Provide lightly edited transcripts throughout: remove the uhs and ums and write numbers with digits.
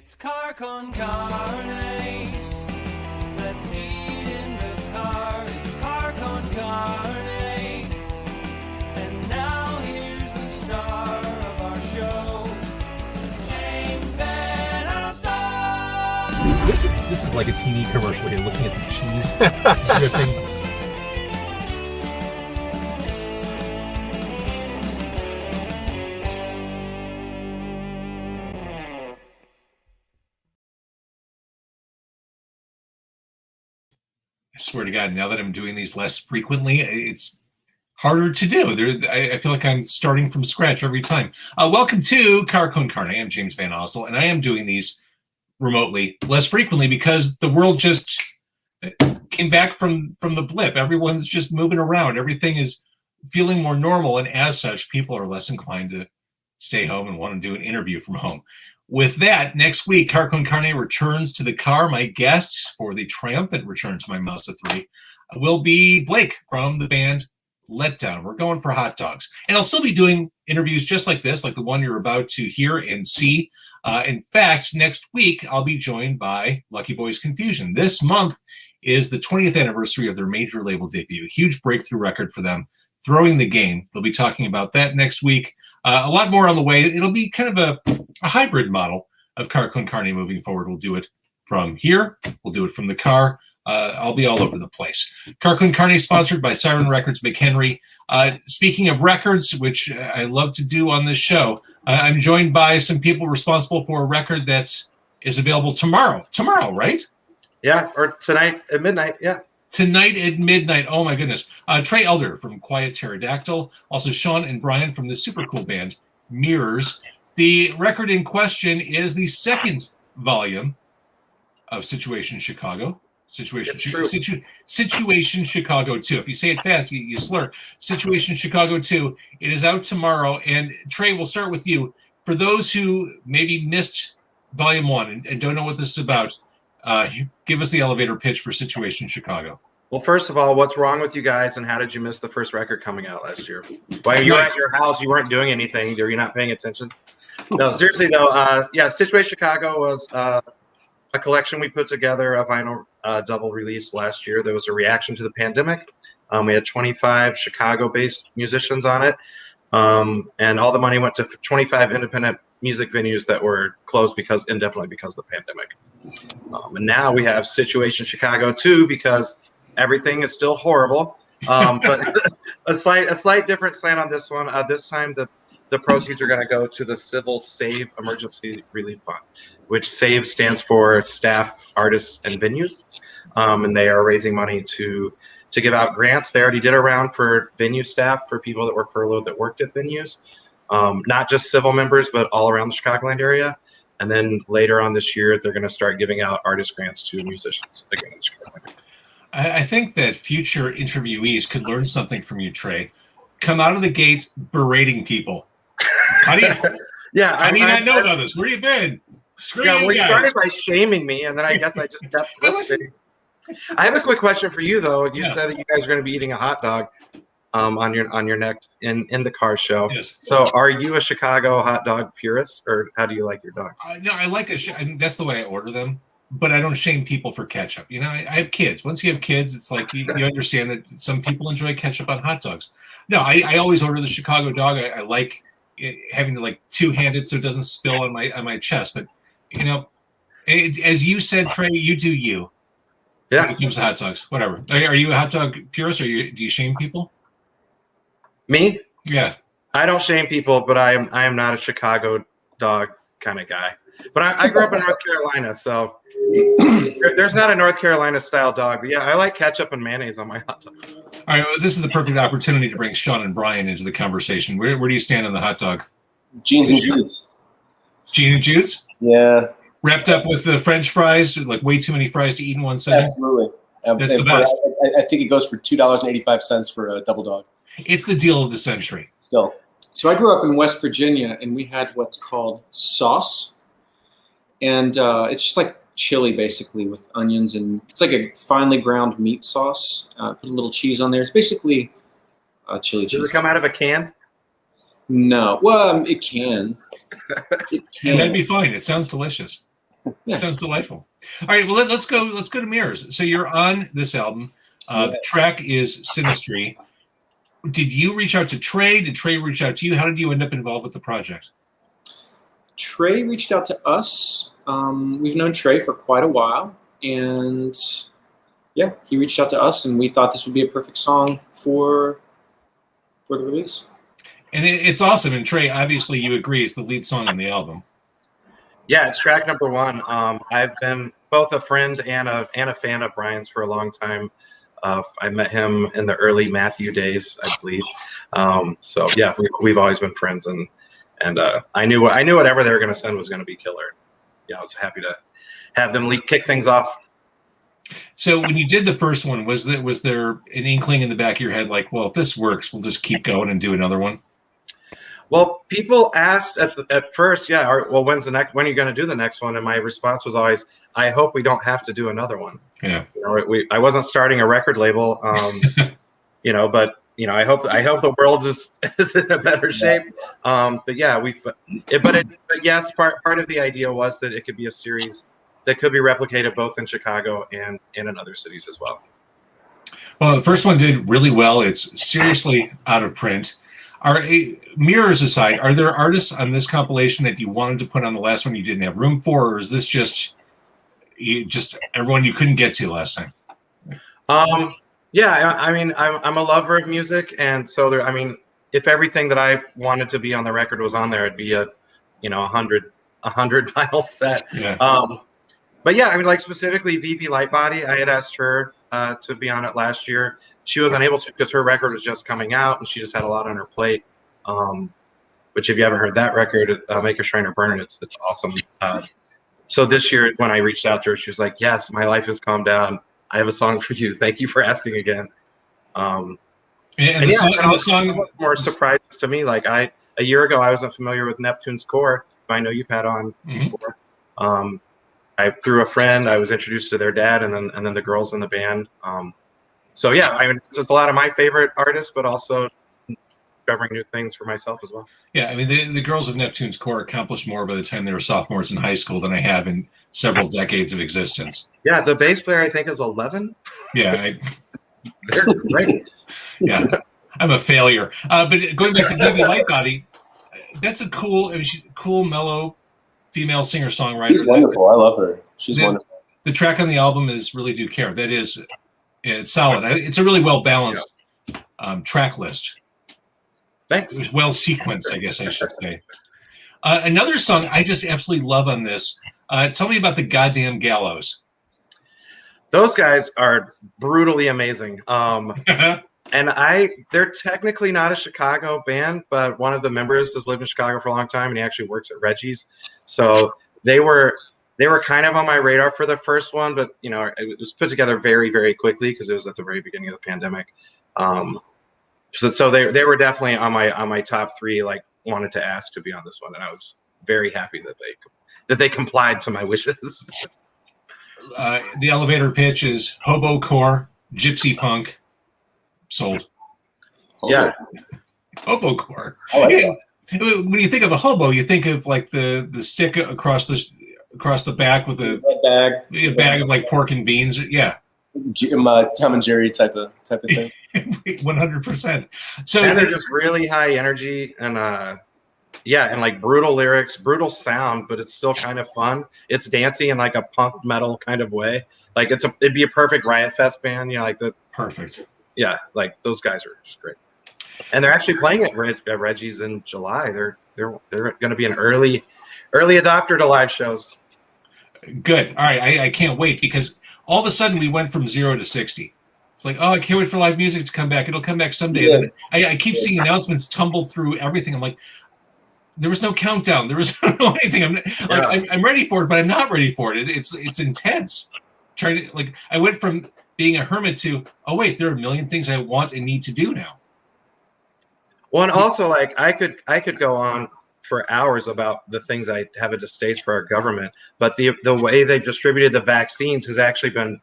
It's car con carne. Let's eat in the car. It's car con carne. And now here's the star of our show, James Van Alstyne. This is like a TV commercial. You're looking at the cheese dripping. I swear to God, now that I'm doing these less frequently, it's harder to do. I feel like I'm starting from scratch every time. Welcome to Car Con Carne. I'm James Van Alstyne, and I am doing these remotely less frequently because the world just came back from the blip. Everyone's just moving around. Everything is feeling more normal, and as such, people are less inclined to stay home and want to do an interview from home. With that, next week, Car Con Carne returns to the car. My guests for the triumphant return to my Mazda 3 will be Blake from the band Letdown. We're going for hot dogs. And I'll still be doing interviews just like this, like the one you're about to hear and see. In fact, next week, I'll be joined by Lucky Boys Confusion. This month is the 20th anniversary of their major label debut. Huge breakthrough record for them, Throwing the Game. They'll be talking about that next week. A lot more on the way. It'll be kind of a hybrid model of Car Con Carne moving forward. We'll do it from here. We'll do it from the car. I'll be all over the place. Car Con Carne is sponsored by Siren Records McHenry. Speaking of records, which I love to do on this show, I'm joined by some people responsible for a record that is available tomorrow. Tomorrow, right? Yeah, or tonight at midnight, yeah. Tonight at midnight. Oh, my goodness. Trey Elder from Quiet Pterodactyl. Also, Sean and Brian from the super cool band Miirors. The record in question is the second volume of Situation Chicago. Situation Chicago 2. If you say it fast, you slur. Situation Chicago 2. It is out tomorrow. And Trey, we'll start with you. For those who maybe missed Volume 1 and don't know what this is about, give us the elevator pitch for Situation Chicago. Well, first of all, what's wrong with you guys, and how did you miss the first record coming out last year? While you were at your house, you weren't doing anything. Were you not paying attention? No, seriously, though, Situation Chicago was a collection we put together, a vinyl double release last year. There was a reaction to the pandemic. We had 25 Chicago-based musicians on it, and all the money went to 25 independent music venues that were closed indefinitely because of the pandemic. And now we have Situation Chicago 2 because everything is still horrible. But a slight different slant on this one. This time the proceeds are going to go to the Civil SAVE Emergency Relief Fund, which SAVE stands for Staff, Artists, and Venues. And they are raising money to give out grants. They already did a round for venue staff for people that were furloughed that worked at venues. Not just civil members, but all around the Chicagoland area. And then later on this year, they're going to start giving out artist grants to musicians again in the Chicagoland. I think that future interviewees could learn something from you, Trey. Come out of the gate berating people. How do you? Yeah, I know about this. Where you been? Screw you he guys. started by shaming me, and then I guess I just kept listening. I have a quick question for you, though. You said that you guys are going to be eating a hot dog on your next in the car show. Yes. So, are you a Chicago hot dog purist, or how do you like your dogs? No, I like that's the way I order them. But I don't shame people for ketchup. You know, I have kids. Once you have kids, it's like you understand that some people enjoy ketchup on hot dogs. No, I always order the Chicago dog. I like having to like two-handed so it doesn't spill on my chest. But you know, as you said, Trey, you do you. Yeah. When it comes to hot dogs, whatever. Are you a hot dog purist, or do you shame people? Me? Yeah. I don't shame people, but I am not a Chicago dog kind of guy. But I grew up in North Carolina, so there's not a North Carolina style dog. But yeah, I like ketchup and mayonnaise on my hot dog. All right, well, this is the perfect opportunity to bring Sean and Brian into the conversation. Where do you stand on the hot dog? Jeans and Judes. Jeans and Judes? Yeah. Wrapped up with the French fries, like way too many fries to eat in one setting? Absolutely. That's the best. I think it goes for $2.85 for a double dog. It's the deal of the century. Still. So I grew up in West Virginia, and we had what's called sauce. And it's just like chili, basically, with onions. And it's like a finely ground meat sauce. Put a little cheese on there. It's basically chili cheese. Does it come out of a can? No. Well, it can. And that'd be fine. It sounds delicious. Yeah. Sounds delightful. All right, well let's go to Miirors. So you're on this album. The track is Sinistry. Did you reach out to Trey? Did Trey reach out to you? How did you end up involved with the project? Trey reached out to us. We've known Trey for quite a while, and yeah, he reached out to us, and we thought this would be a perfect song for the release. And it's awesome. And Trey, obviously, you agree it's the lead song on the album. Yeah, it's track number 1. I've been both a friend and a fan of Brian's for a long time. I met him in the early Matthew days, I believe. So yeah, we've always been friends, and I knew whatever they were going to send was going to be killer. Yeah, I was happy to have them kick things off. So when you did the first one, was there an inkling in the back of your head like, well, if this works, we'll just keep going and do another one? Well, people asked at first, yeah, well, when are you going to do the next one? And my response was always, I hope we don't have to do another one. Yeah. You know, I wasn't starting a record label, you know, but you know, I hope the world is in a better shape. But yeah, but yes, part of the idea was that it could be a series that could be replicated both in Chicago and in other cities as well. Well, the first one did really well. It's seriously out of print. Miirors aside, are there artists on this compilation that you wanted to put on the last one you didn't have room for, or is this just everyone you couldn't get to last time? Yeah, I mean, I'm a lover of music, and so I mean, if everything that I wanted to be on the record was on there, it'd be a 100 vinyl set. Yeah. But yeah, I mean, like specifically Vivi Lightbody, I had asked her to be on it last year. She was unable to because her record was just coming out and she just had a lot on her plate. Which if you haven't heard that record, Make a Shrine or Burn It, it's awesome. So this year when I reached out to her, she was like, yes, my life has calmed down. I have a song for you. Thank you for asking again. The song more surprises to me. Like a year ago, I wasn't familiar with Neptune's Core. I know you've had on before. Through a friend, I was introduced to their dad, and then the girls in the band. So yeah, I mean, it's a lot of my favorite artists, but also discovering new things for myself as well. Yeah, I mean, the girls of Neptune's Core accomplished more by the time they were sophomores in high school than I have in several decades of existence. Yeah, the bass player I think is 11. Yeah, they're great. Yeah, I'm a failure. But going back to Vivi Lightbody, that's a cool, she's a cool, mellow female singer-songwriter. She's wonderful. I love her. She's wonderful. The track on the album is Really Do Care. That is, it's solid. It's a really well-balanced track list. Thanks. Well sequenced, I guess I should say. Another song I just absolutely love on this. Tell me about the Goddamn Gallows. Those guys are brutally amazing. And they're technically not a Chicago band, but one of the members has lived in Chicago for a long time, and he actually works at Reggie's. So they were kind of on my radar for the first one, but it was put together very, very quickly because it was at the very beginning of the pandemic. So they were definitely on my top 3. Like wanted to ask to be on this one, and I was very happy that they complied to my wishes. The elevator pitch is hobo core, gypsy punk. Sold. Yeah. Hobo core. I like that. When you think of a hobo, you think of like the stick across the back with a bag of like pork and beans. Yeah. Tom and Jerry type of thing. 100%. So and they're just really high energy and like brutal lyrics, brutal sound, but it's still kind of fun. It's dancey in like a punk metal kind of way. Like it'd be a perfect Riot Fest band. Perfect. Yeah, like those guys are just great, and they're actually playing at Reggie's in July. They're going to be an early adopter to live shows. Good. All right, I can't wait because all of a sudden we went from 0 to 60. It's like, oh, I can't wait for live music to come back. It'll come back someday. Yeah. Then I keep seeing announcements tumble through everything. I'm like, there was no countdown. There was no anything. I'm ready for it, but I'm not ready for it. It's intense. I went from being a hermit to, oh wait, there are a million things I want and need to do now. Well, and also like I could go on for hours about the things I have a distaste for our government, but the way they've distributed the vaccines has actually been,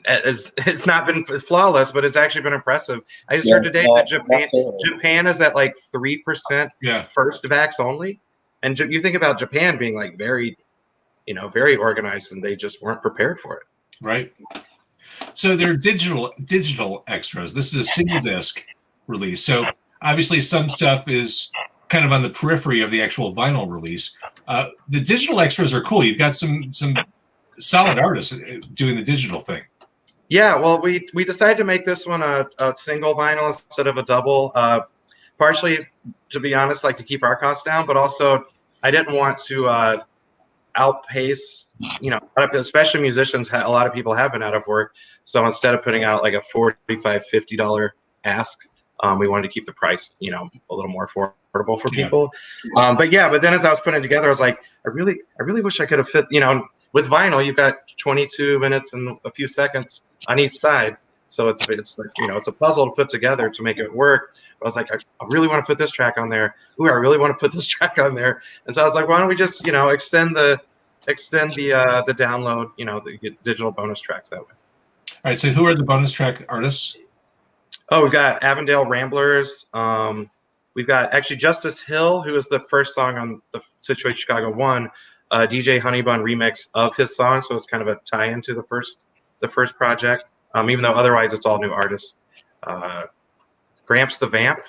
it's not been flawless, but it's actually been impressive. I just heard today that Japan is at like 3% first vax only, and you think about Japan being like very, very organized, and they just weren't prepared for it. Right. So they're digital extras. This is a single disc release. So obviously some stuff is kind of on the periphery of the actual vinyl release. The digital extras are cool. You've got some solid artists doing the digital thing. Yeah, well, we decided to make this one a single vinyl instead of a double. Partially, to be honest, like to keep our costs down, but also I didn't want to outpace, especially musicians. A lot of people have been out of work, so instead of putting out like a $45-$50 ask, we wanted to keep the price, a little more affordable for people. But then as I was putting it together, I was like, I really wish I could have fit, with vinyl, you've got 22 minutes and a few seconds on each side. So it's like, it's a puzzle to put together to make it work. I was like, I really want to put this track on there. Ooh, I really want to put this track on there. And so I was like, why don't we just, extend the download, the digital bonus tracks that way. All right. So who are the bonus track artists? Oh, we've got Avondale Ramblers. We've got actually Justice Hill, who is the first song on the Situation Chicago 1, DJ Honeybun remix of his song. So it's kind of a tie-in to the first project, even though otherwise it's all new artists. Gramps the Vamp.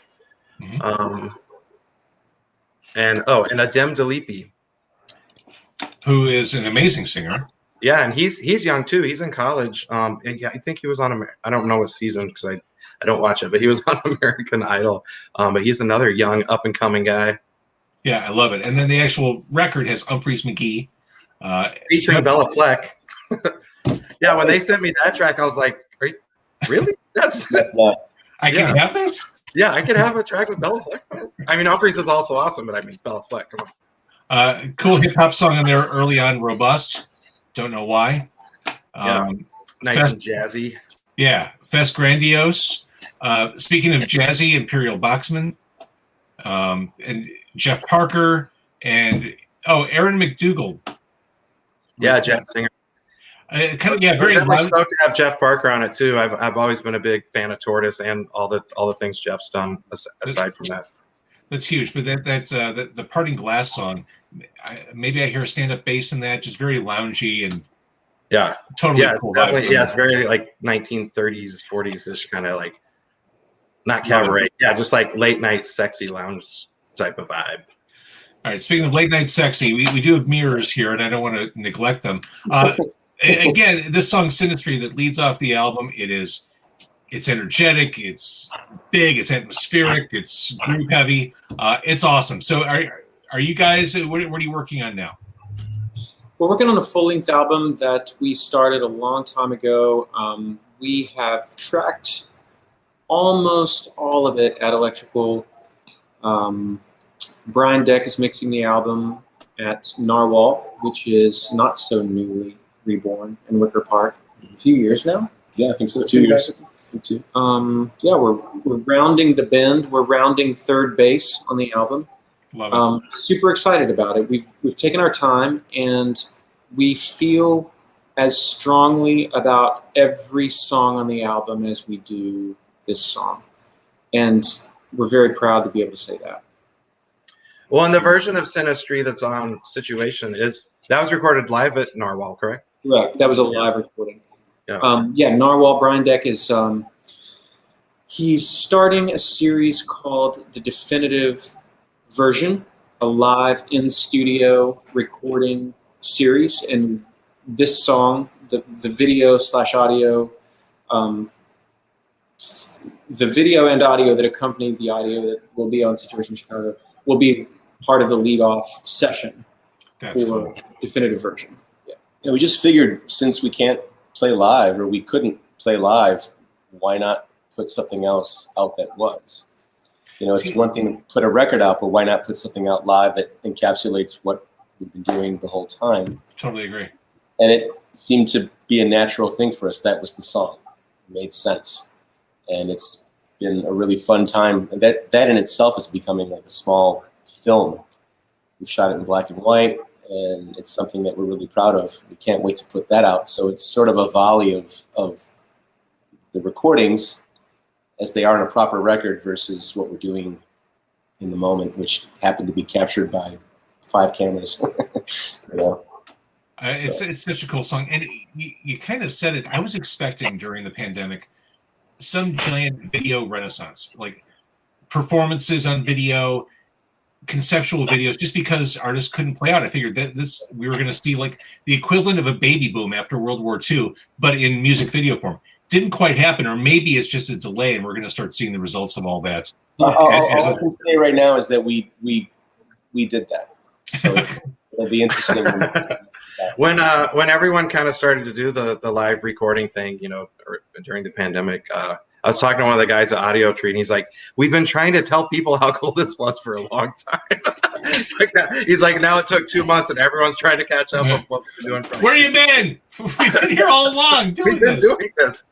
Mm-hmm. And Adem Dalipi, who is an amazing singer. Yeah, and he's young too. He's in college. And I think he was on I don't know what season because I don't watch it, but he was on American Idol. But he's another young up and coming guy. Yeah, I love it. And then the actual record has Umprhey's McGee, featuring Bella Fleck. Yeah, when they sent me that track, I was like, "Are you, really? That's I can have this? Yeah, I could have a track with Bella Fleck. I mean, Umprhey's is also awesome, but I mean, Bella Fleck, come on. Cool hip hop song in there early on, Robust. Don't know why. Nice and jazzy. Yeah, Fest Grandiose. Speaking of jazzy, Imperial Boxman, and Jeff Parker, and Aaron McDougall. Yeah, Jeff Singer. Very loud. Stoked to have Jeff Parker on it too. I've always been a big fan of Tortoise and all the things Jeff's done aside from that. That's huge. But the Parting Glass song, maybe I hear stand-up bass in that, just very loungy and totally cool. Definitely, it's very like 1930s, 40s-ish kind of like, not cabaret. Yeah, just like late night sexy lounge type of vibe. All right. Speaking of late night sexy, we do have Miirors here, and I don't want to neglect them. Again, this song Sinistry that leads off the album, it's energetic, it's big, it's atmospheric, it's groove heavy. It's awesome. So are you guys, what are you working on now? We're working on a full-length album that we started a long time ago. We have tracked almost all of it at Electrical. Brian Deck is mixing the album at Narwhal, which is not so newly reborn in Wicker Park. A few years now? Yeah, I think so. 2 years. We're rounding the bend. We're rounding third base on the album. Love it. Super excited about it. We've taken our time, and we feel as strongly about every song on the album as we do this song. And we're very proud to be able to say that. Well, and the version of Sinistry that's on Situation that was recorded live at Narwhal, correct? Correct. That was a live recording. Yeah. Narwhal, Brian Deck is he's starting a series called The Definitive Version, a live in-studio recording series. And this song, the video/audio, the video and audio that accompany the audio that will be on Situation Chicago will be part of the lead-off session for Definitive Version. Yeah, we just figured since we can't play live, or we couldn't play live, why not put something else out that was? It's one thing to put a record out, but why not put something out live that encapsulates what we've been doing the whole time? Totally agree. And it seemed to be a natural thing for us. That was the song. It made sense. And it's been a really fun time. And that in itself is becoming like a small film. We've shot it in black and white, and it's something that we're really proud of. We can't wait to put that out. So it's sort of a volley of the recordings as they are on a proper record versus what we're doing in the moment, which happened to be captured by 5 cameras. It's such a cool song, and you kind of said it. I was expecting during the pandemic some giant video renaissance, like performances on video, conceptual videos, just because artists couldn't play out. I figured that we were going to see like the equivalent of a baby boom after World War II, but in music video form. Didn't quite happen, or maybe it's just a delay, and we're going to start seeing the results of all that. All I can say right now is that we did that. So it'll be interesting. When everyone kind of started to do the live recording thing, during the pandemic, I was talking to one of the guys at Audio Tree, and he's like, "We've been trying to tell people how cool this was for a long time." He's like, now it took 2 months, and everyone's trying to catch up with what we've been doing. Where you been? We've been here all along doing this.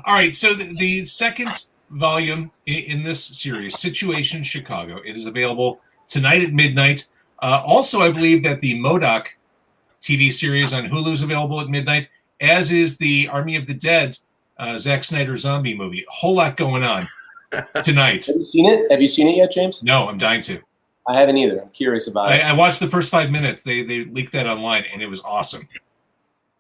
All right, so the second volume in this series, Situation Chicago, it is available tonight at midnight. Also, I believe that the MODOK TV series on Hulu is available at midnight, as is the Army of the Dead Zack Snyder zombie movie. A whole lot going on tonight. Have you seen it? Have you seen it yet, James? No, I'm dying to. I haven't either. I'm curious about it. I watched the first 5 minutes. They leaked that online, and it was awesome.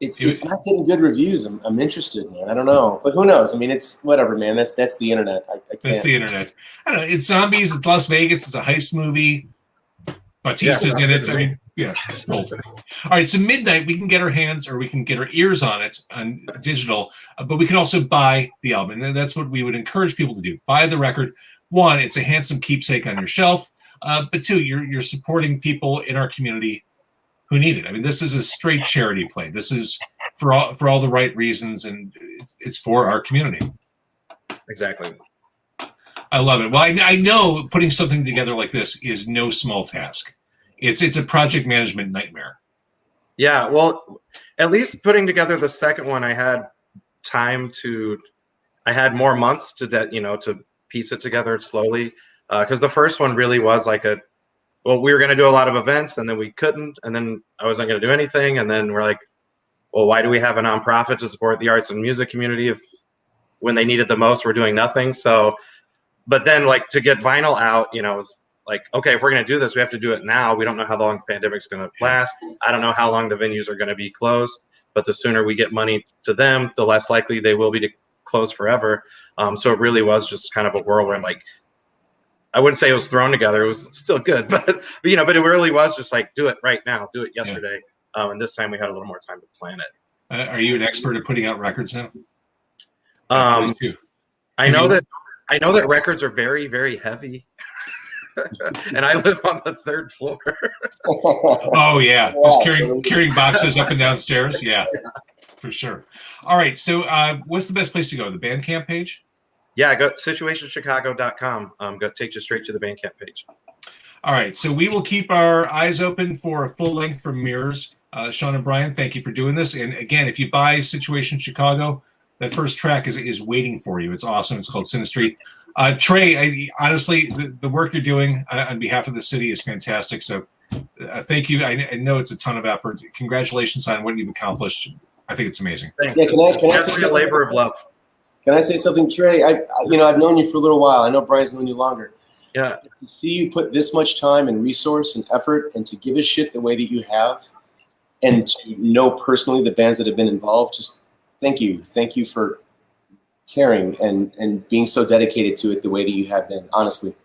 It's not getting good reviews. I'm interested, man. I don't know, but who knows? I mean, it's whatever, man. That's the internet. I can't. That's the internet. I don't know. It's zombies. It's Las Vegas. It's a heist movie. Batista's in it. I mean, yeah, it's cool. All right, so midnight, we can get our hands or we can get our ears on it on digital, but we can also buy the album. And that's what we would encourage people to do. Buy the record. One, it's a handsome keepsake on your shelf. But two, you're supporting people in our community who need it. I mean, this is a straight charity play. This is for all the right reasons, and it's for our community. Exactly. I love it. Well, I know putting something together like this is no small task. It's a project management nightmare. Yeah, well, at least putting together the second one, I had more months to piece it together slowly. Because the first one really was like we were going to do a lot of events, and then we couldn't, and then I wasn't going to do anything, and then we're like, well, why do we have a nonprofit to support the arts and music community if when they needed the most, we're doing nothing? So, but then like to get vinyl out, it was like, okay, if we're going to do this, we have to do it now. We don't know how long the pandemic's going to last. I don't know how long the venues are going to be closed, but the sooner we get money to them, the less likely they will be to close forever. So it really was just kind of a whirlwind. Like, I wouldn't say it was thrown together. It was still good, but it really was just like, do it right now, do it yesterday. Yeah. And this time we had a little more time to plan it. Are you an expert at putting out records now? I know that records are very, very heavy. And I live on the third floor. Oh yeah, just carrying boxes up and downstairs. Yeah, for sure. All right, so what's the best place to go? The Bandcamp page? Yeah, go situationchicago.com. Takes you straight to the Bandcamp page. All right, so we will keep our eyes open for a full length from Miirors. Sean and Brian, thank you for doing this. And again, if you buy Situation Chicago, that first track is waiting for you. It's awesome. It's called Sinistry. Trey, honestly, the work you're doing on behalf of the city is fantastic. So thank you. I know it's a ton of effort. Congratulations on what you've accomplished. I think it's amazing. Thanks. Yeah, it's definitely a labor of love. Can I say something, Trey? I've known you for a little while. I know Brian's known you longer. Yeah. To see you put this much time and resource and effort and to give a shit the way that you have and to know personally the bands that have been involved, just thank you. Thank you for caring and being so dedicated to it the way that you have been, honestly.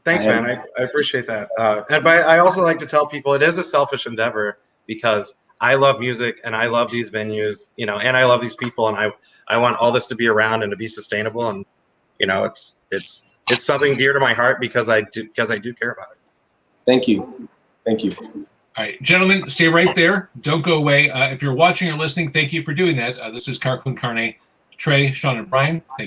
Thanks, man. I appreciate that. But I also like to tell people it is a selfish endeavor because I love music and I love these venues, and I love these people, and I want all this to be around and to be sustainable. And, it's something dear to my heart because I do care about it. Thank you. Thank you. All right, gentlemen, stay right there. Don't go away. If you're watching or listening, thank you for doing that. This is Car Con Carne, Trey, Sean, and Brian. Thank you.